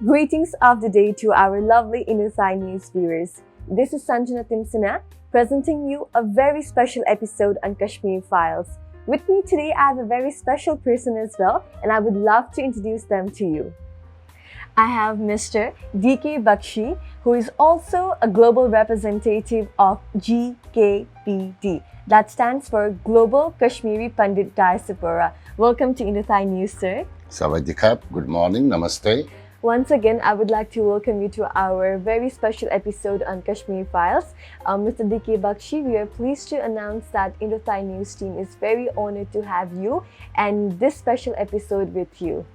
Greetings of the day to our lovely Inusai News viewers. This is Sanjana Timsana presenting you a very special episode on Kashmir Files. With me today, I have a very special person as well, and I would love to introduce them to you. I have Mr. D.K. Bakshi, who is also a global representative of GKPD. That stands for Global Kashmiri Pandit Diaspora. Welcome to Inusai News, sir. Sawadee good morning, namaste. Once again, I would like to welcome you to our very special episode on Kashmir Files. Mr. D.K. Bakshi, we are pleased to announce that Inusai News team is very honored to have you and this special episode with you.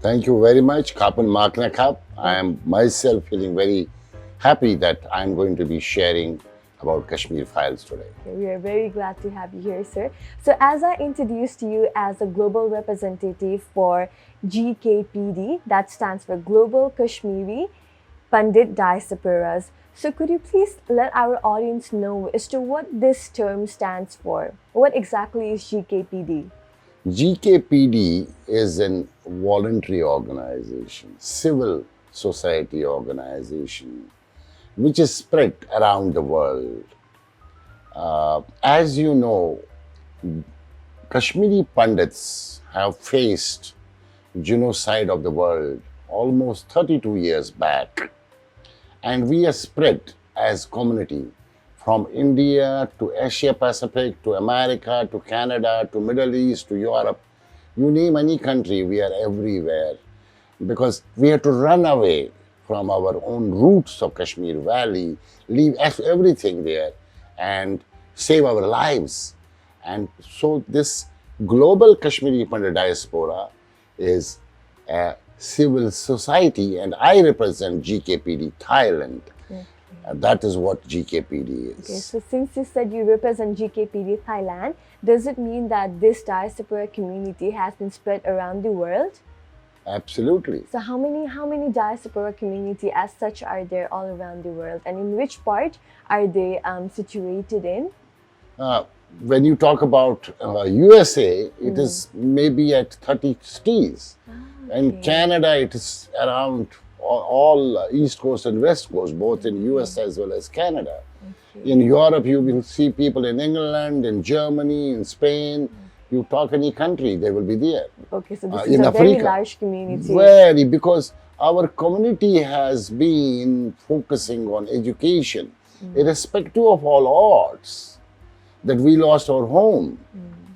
Thank you very much, Kapan Makna Kap. I am myself feeling very happy that I am going to be sharing about Kashmir Files today. We are very glad to have you here, sir. So as I introduced you as a global representative for GKPD, that stands for Global Kashmiri Pandit Diasporas. So could you please let our audience know as to what this term stands for? What exactly is GKPD? GKPD is a voluntary organization, civil society organization, which is spread around the world. As you know, Kashmiri Pandits have faced genocide of the world almost 32 years back. And we are spread as community from India to Asia Pacific to America to Canada to Middle East to Europe. You name any country, we are everywhere. Because we have to run away from our own roots of Kashmir Valley, leave everything there and save our lives. And so this global Kashmiri Pandit Diaspora is a civil society, and I represent GKPD Thailand. Okay. That is what GKPD is. Okay, so since you said you represent GKPD Thailand, does it mean that this diaspora community has been spread around the world? Absolutely. So how many diaspora community as such are there all around the world, and in which part are they situated in? When you talk about USA, it is maybe at 30 cities. Okay. In Canada, it is around all East Coast and West Coast, both in US as well as Canada. Okay. In Europe, you will see people in England, in Germany, in Spain. You talk any country, they will be there. Okay, so this is a very large community. Very, because our community has been focusing on education, irrespective of all odds. That we lost our home,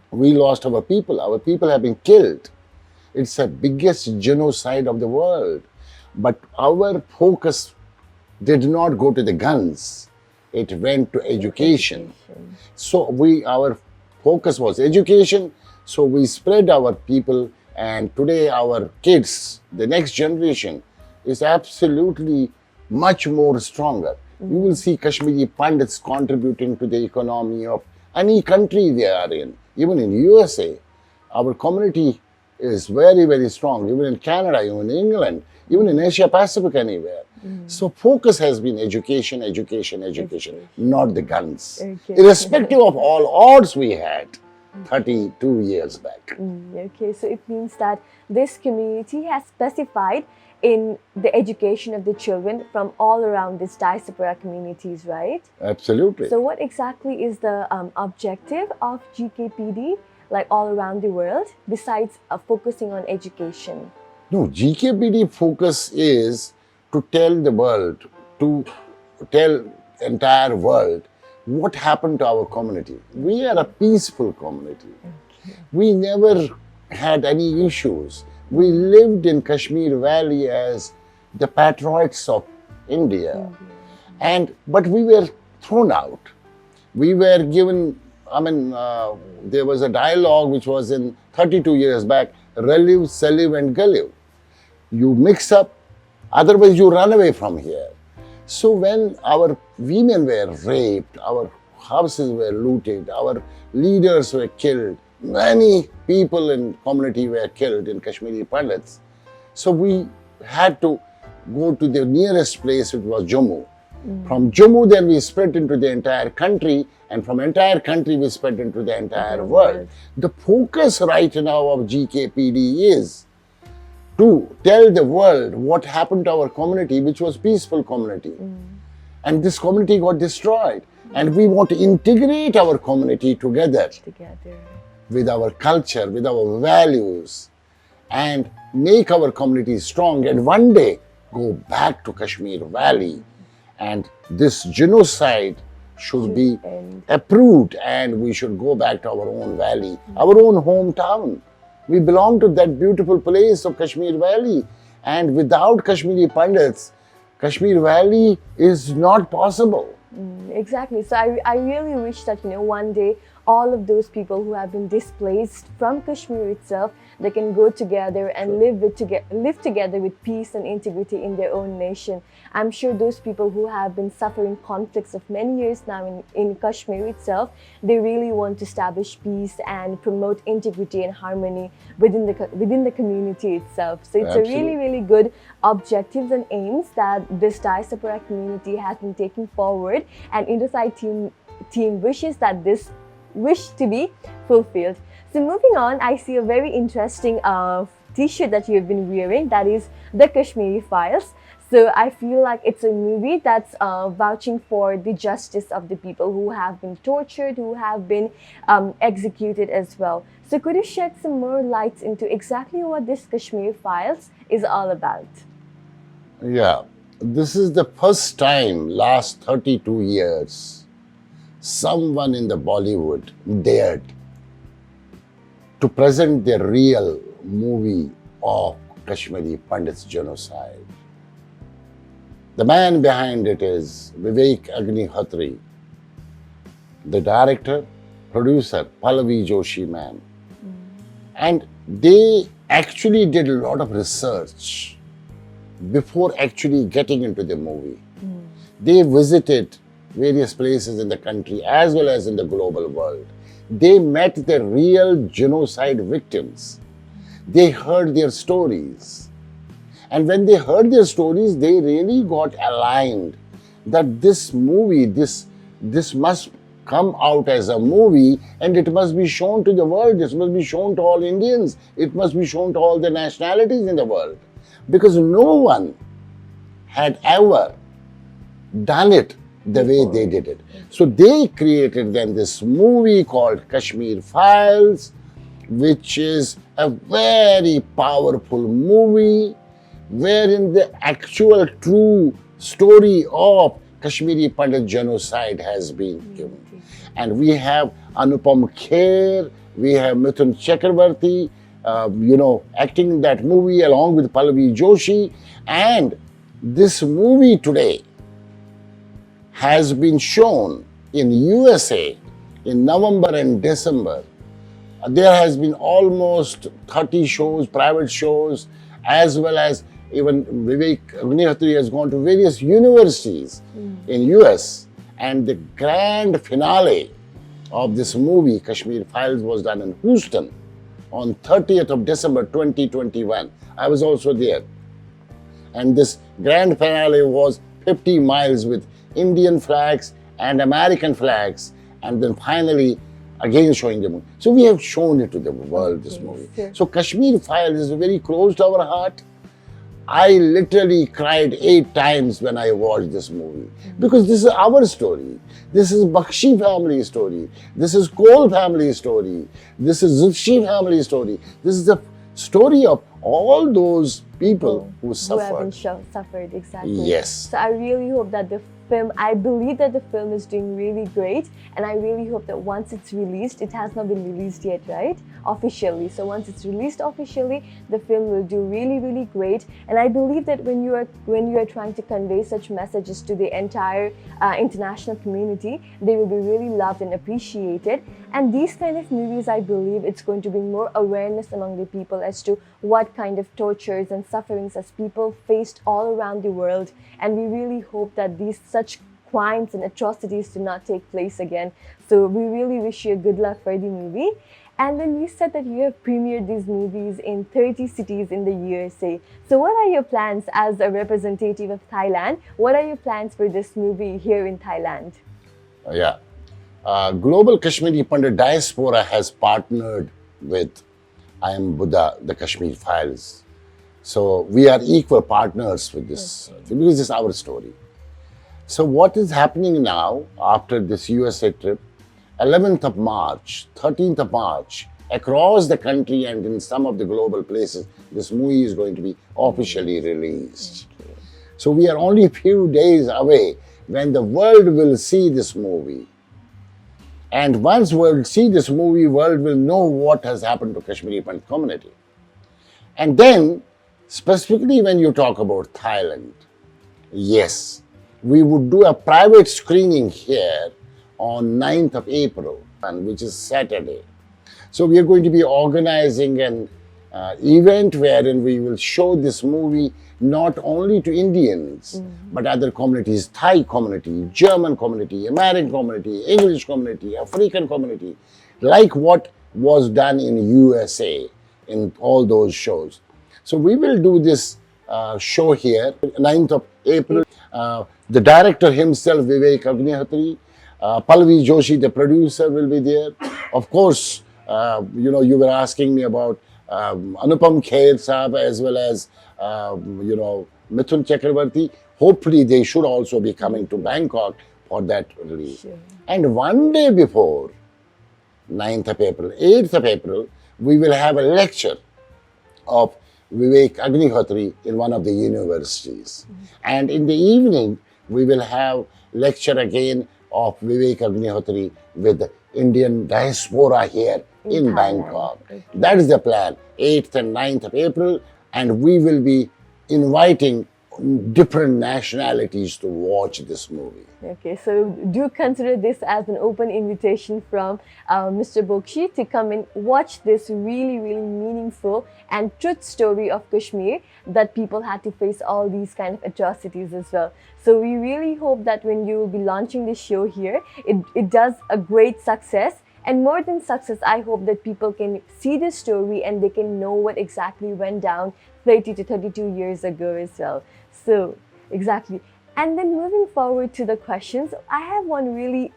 we lost our people have been killed. It's the biggest genocide of the world. But our focus did not go to the guns, it went to education. So our focus was education, so we spread our people, and today our kids, the next generation, is absolutely much more stronger. You will see Kashmiri Pandits contributing to the economy of any country they are in. Even in USA, our community is very, very strong. Even in Canada, even in England, even in Asia Pacific, anywhere. So focus has been education, not the guns. Okay. Irrespective of all odds we had 32 years back. Okay, so it means that this community has specified in the education of the children from all around these diaspora communities, right? Absolutely. So what exactly is the objective of GKPD, like all around the world, besides focusing on education? No, GKPD focus is to tell the world, to tell entire world what happened to our community. We are a peaceful community. Okay. We never had any issues. We lived in Kashmir Valley as the patriots of India. But we were thrown out. We were given, there was a dialogue which was in 32 years back, Relive, Salive and Galive. You mix up, otherwise you run away from here. So when our women were raped, our houses were looted, our leaders were killed, many people in community were killed in Kashmiri Pandits. So we had to go to the nearest place, which was Jammu. From Jammu, then we spread into the entire country, and from entire country we spread into the entire world. The focus right now of GKPD is to tell the world what happened to our community, which was peaceful community. And this community got destroyed. And we want to integrate our community together with our culture, with our values, and make our community strong. And one day go back to Kashmir Valley. And this genocide should be approved, and we should go back to our own valley, our own hometown. We belong to that beautiful place of Kashmir Valley. And without Kashmiri Pandits, Kashmir Valley is not possible. Exactly. So I really wish that, one day all of those people who have been displaced from Kashmir itself, they can go together and live together with peace and integrity in their own nation. I'm sure those people who have been suffering conflicts of many years now in Kashmir itself, they really want to establish peace and promote integrity and harmony within the community itself. So it's Absolutely. a really, really good objectives and aims that this diaspora community has been taking forward, and Indosai team wishes that this wish to be fulfilled. So moving on, I see a very interesting t-shirt that you've been wearing, that is the Kashmiri Files. So I feel like it's a movie that's vouching for the justice of the people who have been tortured, who have been executed as well. So could you shed some more lights into exactly what this Kashmiri Files is all about? Yeah, this is the first time last 32 years someone in the Bollywood dared to present the real movie of Kashmiri Pandits genocide. The man behind it is Vivek Agnihotri, the director, producer, Pallavi Joshi ma'am. And they actually did a lot of research before actually getting into the movie. They visited various places in the country as well as in the global world. They met the real genocide victims. They heard their stories. And when they heard their stories, they really got aligned that this movie, this must come out as a movie, and it must be shown to the world. This must be shown to all Indians. It must be shown to all the nationalities in the world. Because no one had ever done it the way they did it. So they created then this movie called Kashmir Files, which is a very powerful movie wherein the actual true story of Kashmiri Pandit genocide has been given. And we have Anupam Kher, we have Mithun Chakravarti, acting in that movie along with Pallavi Joshi. And this movie today has been shown in USA in November and December. There has been almost 30 shows, private shows, as well as even Vivek Agnihotri has gone to various universities in US. And the grand finale of this movie, Kashmir Files, was done in Houston on 30th of December 2021. I was also there. And this grand finale was 50 miles with Indian flags and American flags, and then finally again showing the movie. So we have shown it to the world, this movie. Sure. So Kashmir Files is very close to our heart. I literally cried 8 times when I watched this movie, because this is our story. This is Bakshi family story. This is Kohl family story. This is Zulshi family story. This is the story of all those people who suffered. Who have been suffered, exactly. Yes. So I really hope that the film, I believe that the film is doing really great, and I really hope that once it's released, it has not been released yet, right? Officially. So once it's released officially, the film will do really, really great. And I believe that when you are trying to convey such messages to the entire international community, they will be really loved and appreciated. And these kind of movies, I believe it's going to bring more awareness among the people as to what kind of tortures and sufferings as people faced all around the world. And we really hope that such crimes and atrocities do not take place again. So we really wish you good luck for the movie. And then you said that you have premiered these movies in 30 cities in the USA. So what are your plans as a representative of Thailand? What are your plans for this movie here in Thailand? Global Kashmiri Pandit Diaspora has partnered with I Am Buddha, the Kashmir Files. So we are equal partners with this thing because it's our story. So what is happening now after this USA trip, 11th of March, 13th of March, across the country and in some of the global places, this movie is going to be officially released. So we are only a few days away when the world will see this movie. And once world see this movie, world will know what has happened to Kashmiri Pandit community. And then, specifically when you talk about Thailand, yes, we would do a private screening here on 9th of April, which is Saturday. So we are going to be organizing an event wherein we will show this movie not only to Indians, but other communities, Thai community, German community, American community, English community, African community, like what was done in USA in all those shows. So we will do this show here, 9th of April. The director himself, Vivek Agnihotri, Pallavi Joshi, the producer, will be there. Of course, you were asking me about Anupam Kher Saab as well as, Mithun Chakrabarti. Hopefully, they should also be coming to Bangkok for that release. Sure. And one day before, 9th of April, 8th of April, we will have a lecture of Vivek Agnihotri in one of the universities. And in the evening, we will have lecture again of Vivek Agnihotri with the Indian diaspora here in Bangkok. Okay. That is the plan, 8th and 9th of April, and we will be inviting different nationalities to watch this movie. Okay, so do consider this as an open invitation from Mr. Bokshi to come and watch this really, really meaningful and truth story of Kashmir, that people had to face all these kind of atrocities as well. So we really hope that when you will be launching this show here, it does a great success. And more than success, I hope that people can see this story and they can know what exactly went down 30 to 32 years ago as well. So, exactly. And then moving forward to the questions, I have one really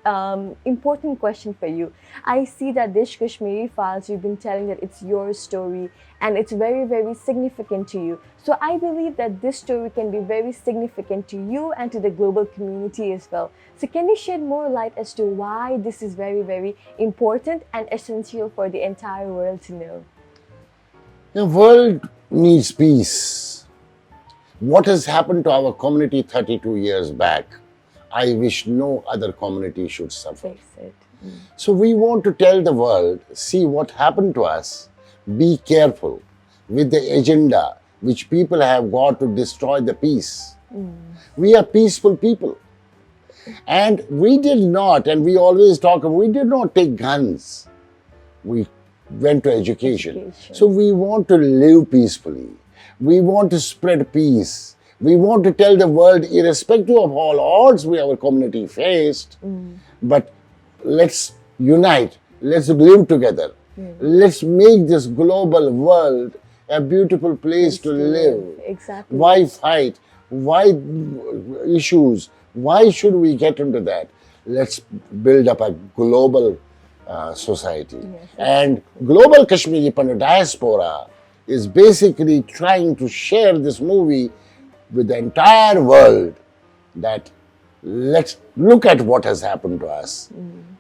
important question for you. I see that this Kashmiri Files, you've been telling that it's your story and it's very, very significant to you. So I believe that this story can be very significant to you and to the global community as well. So can you shed more light as to why this is very, very important and essential for the entire world to know? The world needs peace. What has happened to our community 32 years back, I wish no other community should suffer. So we want to tell the world, see what happened to us, be careful with the agenda which people have got to destroy the peace. We are peaceful people. And we did not, and we always talk about, we did not take guns. We went to education. So we want to live peacefully. We want to spread peace. We want to tell the world, irrespective of all odds our community faced, but let's unite, let's live together. Let's make this global world a beautiful place to live. Exactly. Why fight? Why issues? Why should we get into that? Let's build up a global society. And Global Kashmiri Pandit Diaspora is basically trying to share this movie with the entire world, that let's look at what has happened to us,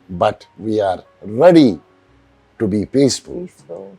but we are ready to be peaceful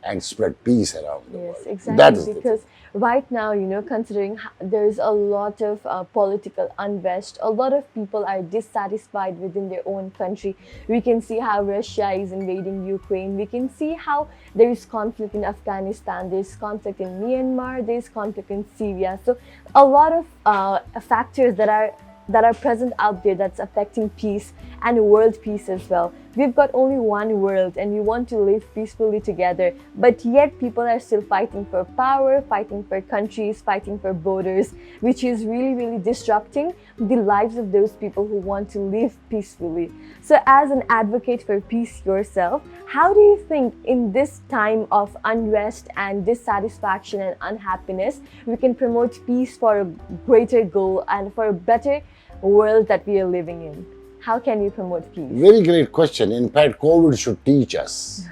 and spread peace around the world. Exactly. That is because right now, considering there's a lot of political unrest, a lot of people are dissatisfied within their own country. We can see how Russia is invading Ukraine. We can see how there is conflict in Afghanistan, there's conflict in Myanmar, there's conflict in Syria. So a lot of factors that are present out there that's affecting peace and world peace as well. We've got only one world and we want to live peacefully together, but yet people are still fighting for power, fighting for countries, fighting for borders, which is really, really disrupting the lives of those people who want to live peacefully. So as an advocate for peace yourself, how do you think in this time of unrest and dissatisfaction and unhappiness, we can promote peace for a greater goal and for a better world that we are living in? How can we promote peace? Very great question. In fact, COVID should teach us.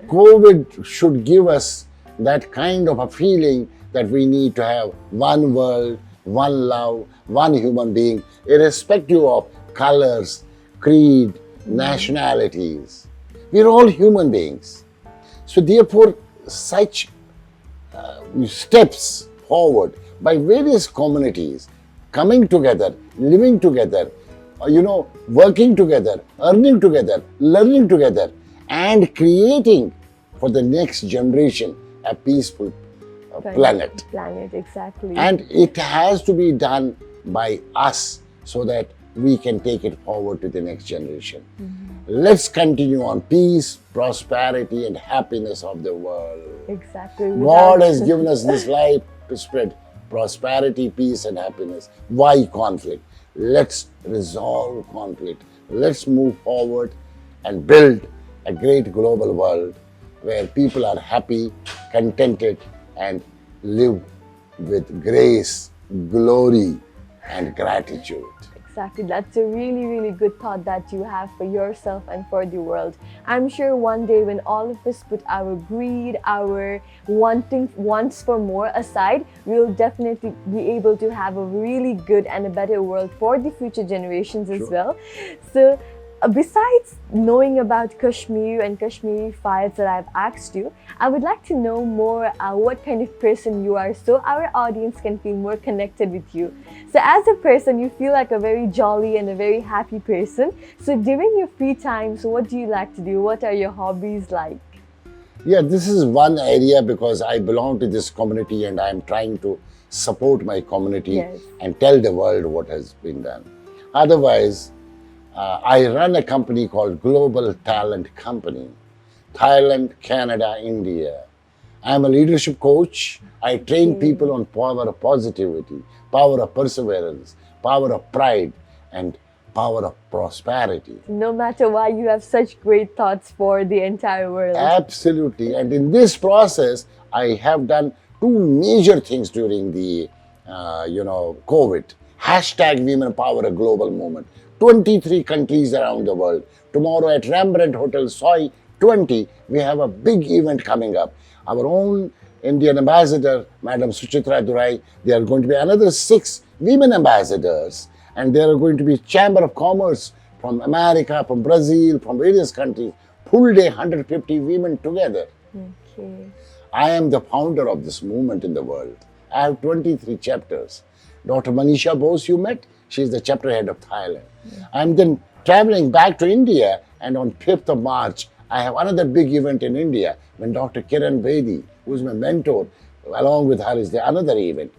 COVID should give us that kind of a feeling that we need to have one world, one love, one human being, irrespective of colors, creed, nationalities. We are all human beings. So therefore, such steps forward by various communities coming together, living together, working together, earning together, learning together, and creating for the next generation a peaceful planet. Planet, exactly. And it has to be done by us so that we can take it forward to the next generation. Let's continue on peace, prosperity, and happiness of the world. Exactly. God has given us this life to spread prosperity, peace, and happiness. Why conflict? Let's resolve conflict. Let's move forward and build a great global world where people are happy, contented, and live with grace, glory, and gratitude. Exactly. That's a really, really good thought that you have for yourself and for the world. I'm sure one day when all of us put our greed, our wants for more aside, we'll definitely be able to have a really good and a better world for the future generations as well. So, besides knowing about Kashmir and Kashmiri files that I've asked you, I would like to know more what kind of person you are so our audience can feel more connected with you. So as a person, you feel like a very jolly and a very happy person. So during your free time, so what do you like to do? What are your hobbies like? Yeah, this is one area because I belong to this community and I'm trying to support my community and tell the world what has been done. Otherwise, I run a company called Global Talent Company, Thailand, Canada, India. I'm a leadership coach. I train people on power of positivity, power of perseverance, power of pride, and power of prosperity. No matter why, you have such great thoughts for the entire world. Absolutely. And in this process, I have done two major things during the, COVID. Hashtag Women Power a Global Movement. 23 countries around the world. Tomorrow at Rembrandt Hotel, Soy 20, we have a big event coming up. Our own Indian ambassador, Madam Suchitra Durai, there are going to be another 6 women ambassadors, and there are going to be Chamber of Commerce from America, from Brazil, from various countries. Full day, 150 women together. Okay. I am the founder of this movement in the world. I have 23 chapters. Dr. Manisha Bose, you met? She's the chapter head of Thailand. I'm then traveling back to India, and on 5th of March, I have another big event in India when Dr. Kiran Bedi, who is my mentor, along with her is the another event.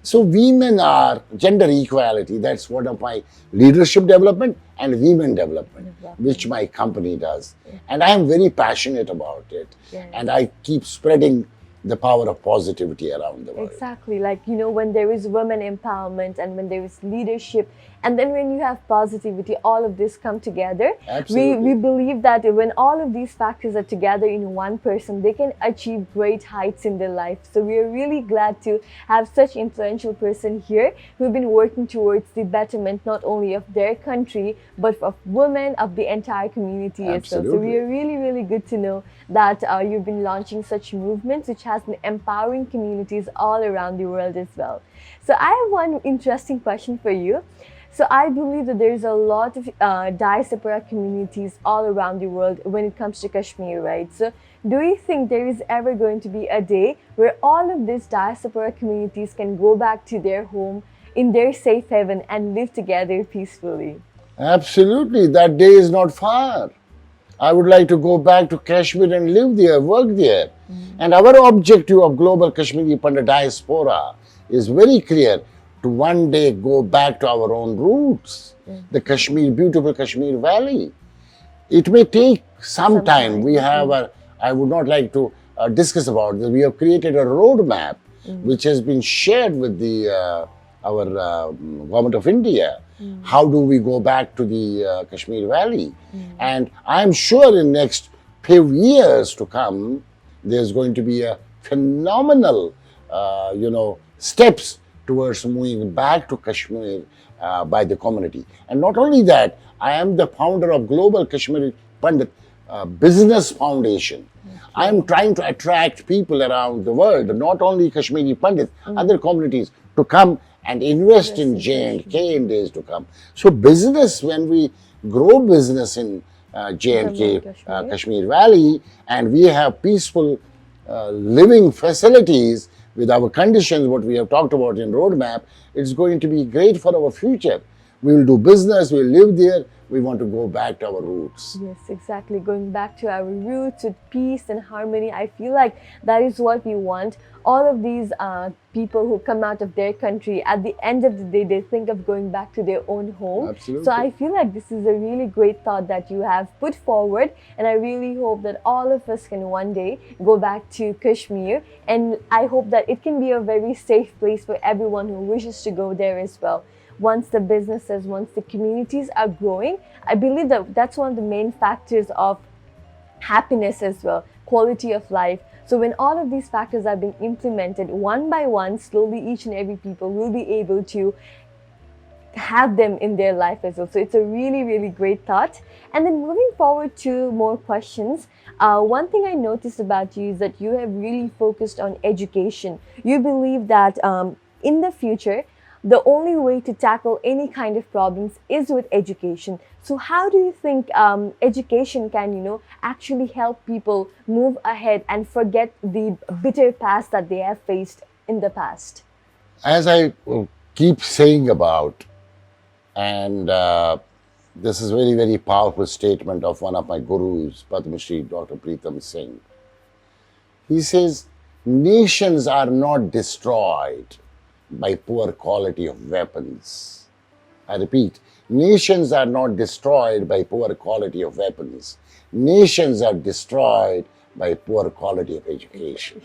So women are gender equality. That's one of my leadership development and women development, which my company does. And I'm very passionate about it. And I keep spreading the power of positivity around the world. Exactly. Like, when there is women empowerment and when there is leadership, and then when you have positivity, all of this come together. Absolutely. We believe that when all of these factors are together in one person, they can achieve great heights in their life. So we are really glad to have such influential person here who've been working towards the betterment not only of their country, but of women, of the entire community as well. So we are really, really good to know that you've been launching such movements which has been empowering communities all around the world as well. So I have one interesting question for you. So I believe that there's a lot of diaspora communities all around the world when it comes to Kashmir, right? So do you think there is ever going to be a day where all of these diaspora communities can go back to their home in their safe haven and live together peacefully? Absolutely. That day is not far. I would like to go back to Kashmir and live there, work there. And our objective of Global Kashmiri Pandit Diaspora is very clear, to one day go back to our own roots, the Kashmir, beautiful Kashmir Valley. It may take some time. We have I would not like to discuss about this. We have created a roadmap which has been shared with our government of India. How do we go back to the Kashmir Valley? And I'm sure in next few years to come, there's going to be a phenomenal, steps towards moving back to Kashmir by the community. And not only that, I am the founder of Global Kashmiri Pandit business foundation. I am trying to attract people around the world, not only Kashmiri Pandits, other communities, to come and invest in J&K in days to come. So business, when we grow business in J&K, Kashmir Valley, and we have peaceful living facilities with our conditions, what we have talked about in roadmap, it's going to be great for our future. We will do business, we will live there, we want to go back to our roots. Yes, exactly. Going back to our roots with peace and harmony. I feel like that is what we want. All of these people who come out of their country, at the end of the day, they think of going back to their own home. Absolutely. So I feel like this is a really great thought that you have put forward. And I really hope that all of us can one day go back to Kashmir. And I hope that it can be a very safe place for everyone who wishes to go there as well. Once the businesses, once the communities are growing, I believe that that's one of the main factors of happiness as well, quality of life. So when all of these factors are being implemented one by one, slowly each and every people will be able to have them in their life as well. So it's a really, really great thought. And then moving forward to more questions, one thing I noticed about you is that you have really focused on education. You believe that in the future, the only way to tackle any kind of problems is with education. So how do you think education can, actually help people move ahead and forget the bitter past that they have faced in the past? As I keep saying about, and this is very, very powerful statement of one of my gurus, Padma Shri Dr. Pritam Singh. He says, nations are not destroyed by poor quality of weapons. I repeat, nations are not destroyed by poor quality of weapons. Nations are destroyed by poor quality of education.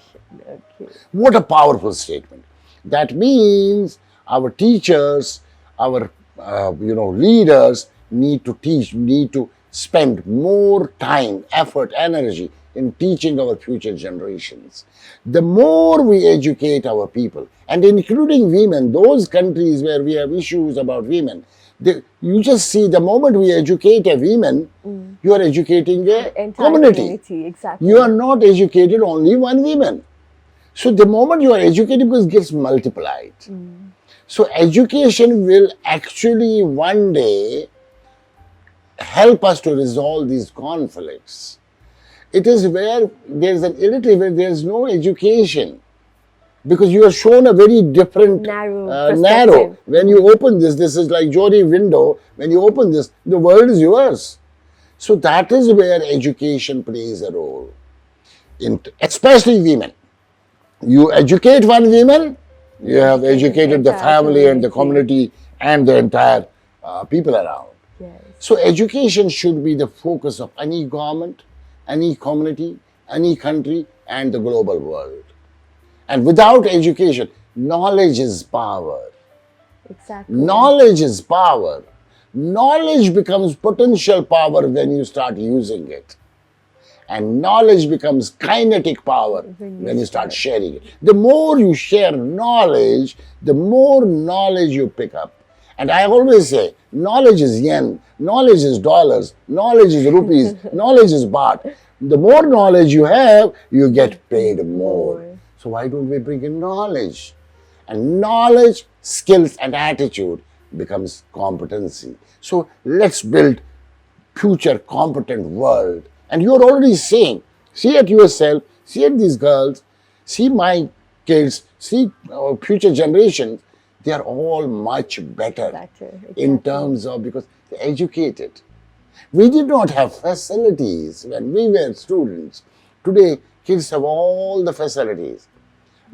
Okay. What a powerful statement. That means our teachers, our leaders need to teach, need to spend more time, effort, energy in teaching our future generations. The more we educate our people, and including women, those countries where we have issues about women, you just see the moment we educate a woman, you are educating a community. Exactly. You are not educated only one woman. So the moment you are educated, because it gets multiplied. So education will actually one day help us to resolve these conflicts. It is where there is an illiterate, where there is no education. Because you are shown a very different, narrow. When you open this is like Jory window. When you open this, the world is yours. So that is where education plays a role. Especially women. You educate one woman, you have educated the family and the community and the entire people around. Yes. So education should be the focus of any government, any community, any country, and the global world. And without education, knowledge is power. Exactly. Knowledge is power. Knowledge becomes potential power when you start using it. And knowledge becomes kinetic power when you start sharing it. The more you share knowledge, the more knowledge you pick up. And I always say, knowledge is yen, knowledge is dollars, knowledge is rupees, knowledge is baht. The more knowledge you have, you get paid more. So why don't we bring in knowledge? And knowledge, skills and attitude becomes competency. So let's build future competent world. And you're already saying, see at yourself, see at these girls, see my kids, see our future generations, they are all much better exactly. in terms of, because they're educated. We did not have facilities when we were students. Today, kids have all the facilities,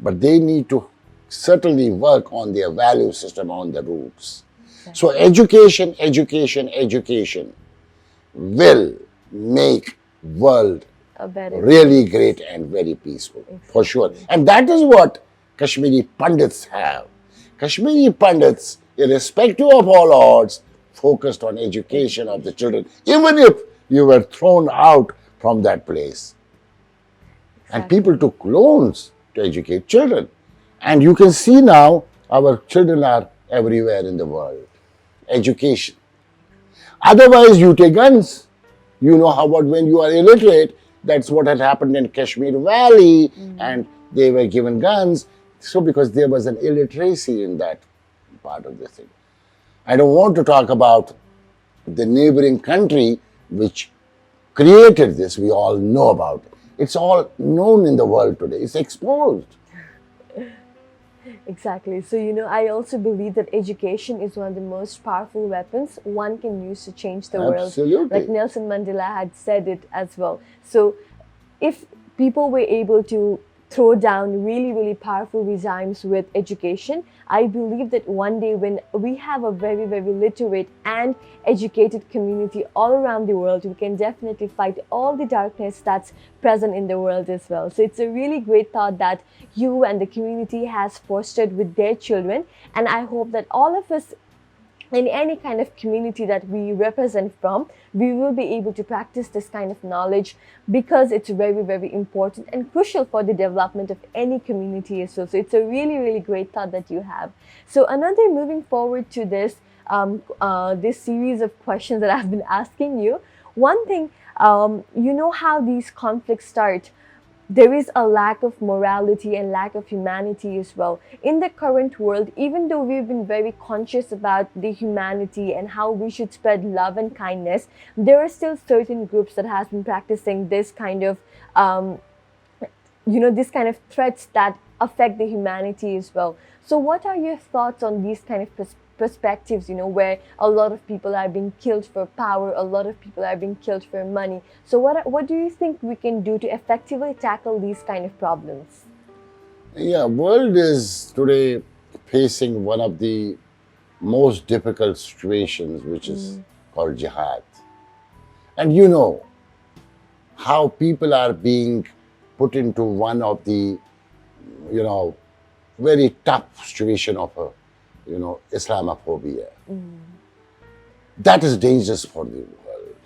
but they need to certainly work on their value system, on the roots. Exactly. So education, education, education will make world really great and very peaceful, for sure. And that is what Kashmiri Pandits have. Kashmiri Pandits, irrespective of all odds, focused on education of the children, even if you were thrown out from that place. Exactly. And people took loans to educate children. And you can see now our children are everywhere in the world. Education. Otherwise, you take guns. You know how about when you are illiterate, that's what had happened in Kashmir Valley, and they were given guns. So because there was an illiteracy in that part of the thing. I don't want to talk about the neighboring country which created this. We all know about it. It's all known in the world today. It's exposed. Exactly. So, I also believe that education is one of the most powerful weapons one can use to change the world. Absolutely. Like Nelson Mandela had said it as well. So, if people were able to throw down really, really powerful regimes with education, I believe that one day when we have a very, very literate and educated community all around the world, we can definitely fight all the darkness that's present in the world as well. So it's a really great thought that you and the community has fostered with their children. And I hope that all of us in any kind of community that we represent from, we will be able to practice this kind of knowledge because it's very, very important and crucial for the development of any community as well. So it's a really, really great thought that you have. So another, moving forward to this, this series of questions that I've been asking you, one thing, you know how these conflicts start. There is a lack of morality and lack of humanity as well. In the current world, even though we've been very conscious about the humanity and how we should spread love and kindness, there are still certain groups that has been practicing this kind of, this kind of threats that affect the humanity as well. So what are your thoughts on these kind of perspectives, where a lot of people are being killed for power, a lot of people are being killed for money? So what do you think we can do to effectively tackle these kind of problems? Yeah, world is today facing one of the most difficult situations, which is called jihad. And you know how people are being put into one of the, very tough situation of a Islamophobia. That is dangerous for the world.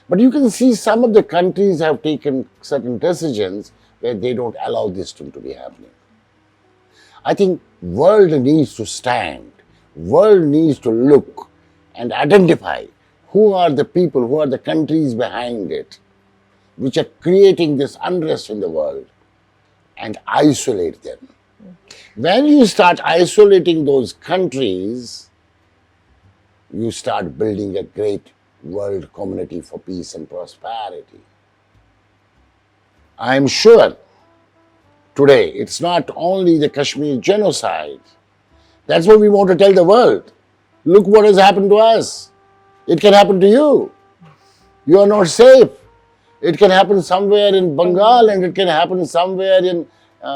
But you can see some of the countries have taken certain decisions where they don't allow this to be happening. I think world needs to stand. World needs to look and identify who are the people, who are the countries behind it, which are creating this unrest in the world, and isolate them. When you start isolating those countries, you start building a great world community for peace and prosperity. I am sure today it's not only the Kashmir genocide. That's what we want to tell the world. Look what has happened to us. It can happen to you. You are not safe. It can happen somewhere in Bengal, and it can happen somewhere in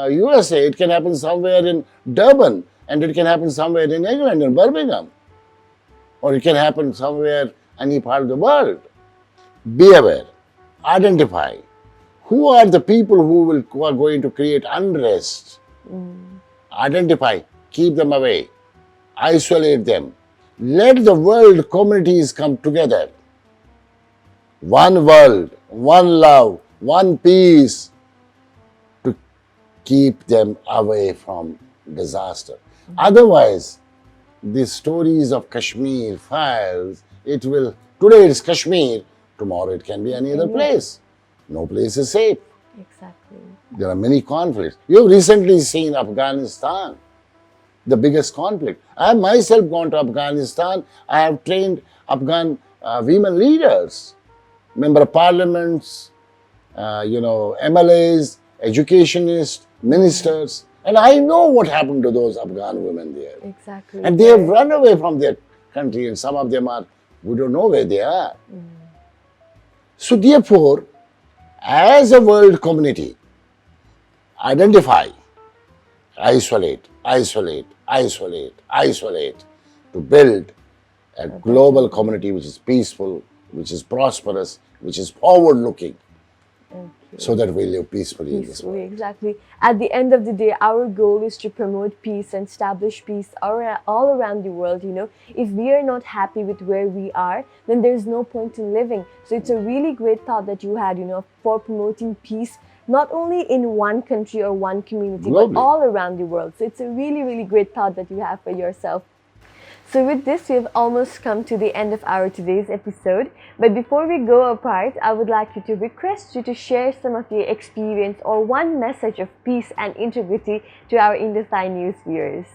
USA, it can happen somewhere in Durban, and it can happen somewhere in England, in Birmingham, or it can happen somewhere, any part of the world. Be aware, identify who are the people who are going to create unrest. Identify, keep them away, isolate them. Let the world communities come together. One world, one love, one peace, keep them away from disaster. Otherwise, the stories of Kashmir files, today it's Kashmir, tomorrow it can be any other place. No place is safe. Exactly. There are many conflicts. You've recently seen Afghanistan, the biggest conflict. I have myself gone to Afghanistan. I have trained Afghan women leaders, member of parliaments, MLAs, educationists, ministers, and I know what happened to those Afghan women there. Exactly. And they have run away from their country, and some of them we don't know where they are. So therefore, as a world community, identify, isolate, to build a global community which is peaceful, which is prosperous, which is forward-looking. So that we live peacefully in this world. Exactly. At the end of the day, our goal is to promote peace and establish peace all around the world. If we are not happy with where we are, then there's no point in living. So it's a really great thought that you had, for promoting peace, not only in one country or one community, Globally, but all around the world. So it's a really, really great thought that you have for yourself. So with this, we've almost come to the end of our today's episode. But before we go apart, I would like to request you to share some of your experience or one message of peace and integrity to our Indothai News viewers.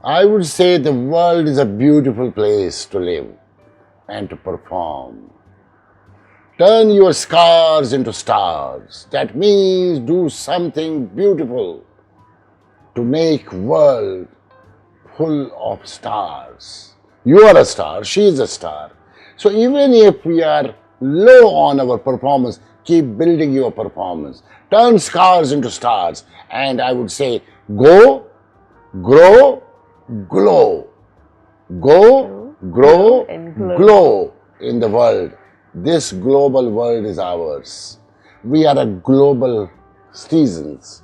I would say the world is a beautiful place to live and to perform. Turn your scars into stars. That means do something beautiful to make world full of stars. You are a star, she is a star. So even if we are low on our performance, keep building your performance. Turn scars into stars. And I would say go, grow, glow. Go, grow, and glow. glow in the world. This global world is ours. We are a global citizens.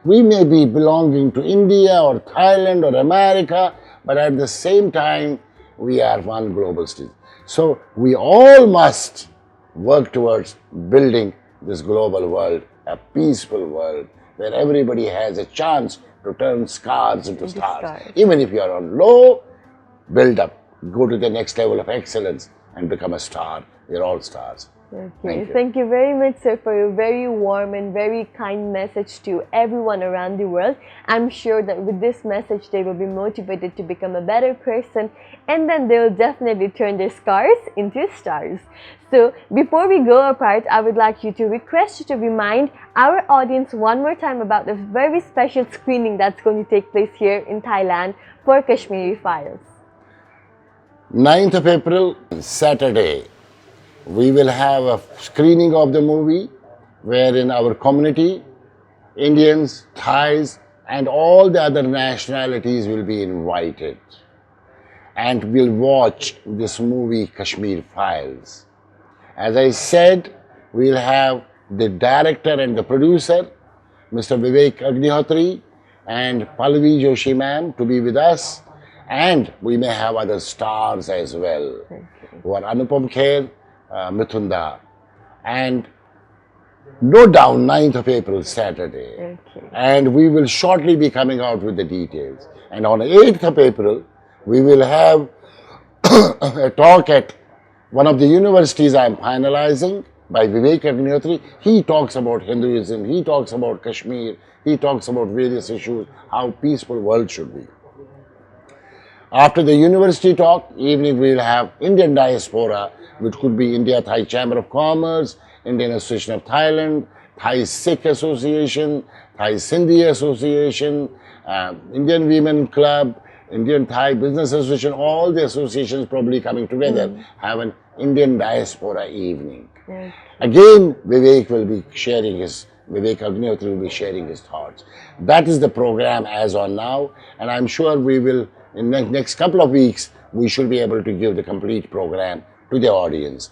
We may be belonging to India or Thailand or America, but at the same time, we are one global citizen. So we all must work towards building this global world, a peaceful world, where everybody has a chance to turn scars into stars. Even if you are on low, build up, go to the next level of excellence and become a star. We're all stars. Okay. Thank you very much, sir, for your very warm and very kind message to everyone around the world. I'm sure that with this message, they will be motivated to become a better person, and then they'll definitely turn their scars into stars. So before we go apart, I would like you to request you to remind our audience one more time about the very special screening that's going to take place here in Thailand for Kashmiri Files. 9th of April, Saturday, we will have a screening of the movie wherein our community, Indians, Thais, and all the other nationalities will be invited. And we'll watch this movie, Kashmir Files. As I said, we'll have the director and the producer, Mr. Vivek Agnihotri and Pallavi Joshi ma'am to be with us. And we may have other stars as well, who are Anupam Kher, Mithunda, and no doubt 9th of April, Saturday. And we will shortly be coming out with the details. And on 8th of April, we will have a talk at one of the universities I am finalizing by Vivek Agnihotri. He talks about Hinduism, he talks about Kashmir, he talks about various issues, how peaceful world should be. After the university talk, evening we will have Indian diaspora, which could be India Thai Chamber of Commerce, Indian Association of Thailand, Thai Sikh Association, Thai Sindhi Association, Indian Women Club, Indian Thai Business Association, all the associations probably coming together have an Indian diaspora evening. Again, Vivek Agnihotri will be sharing his thoughts. That is the program as on now, and I'm sure we will, in the next couple of weeks, we should be able to give the complete program to the audience.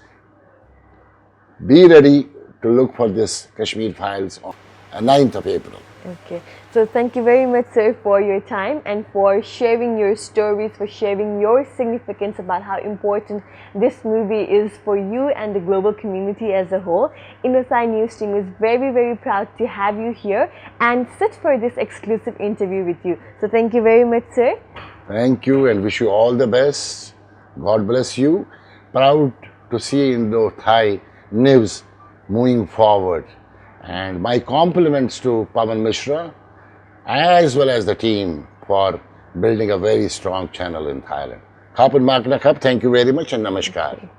Be ready to look for this Kashmir Files on 9th of April. Okay, so thank you very much, sir, for your time and for sharing your stories, for sharing your significance about how important this movie is for you and the global community as a whole. Indothai News team is very, very proud to have you here and sit for this exclusive interview with you. So thank you very much, sir. Thank you and wish you all the best. God bless you. Proud to see Indothai News moving forward. And my compliments to Pawan Mishra as well as the team for building a very strong channel in Thailand. Thank you very much and namaskar.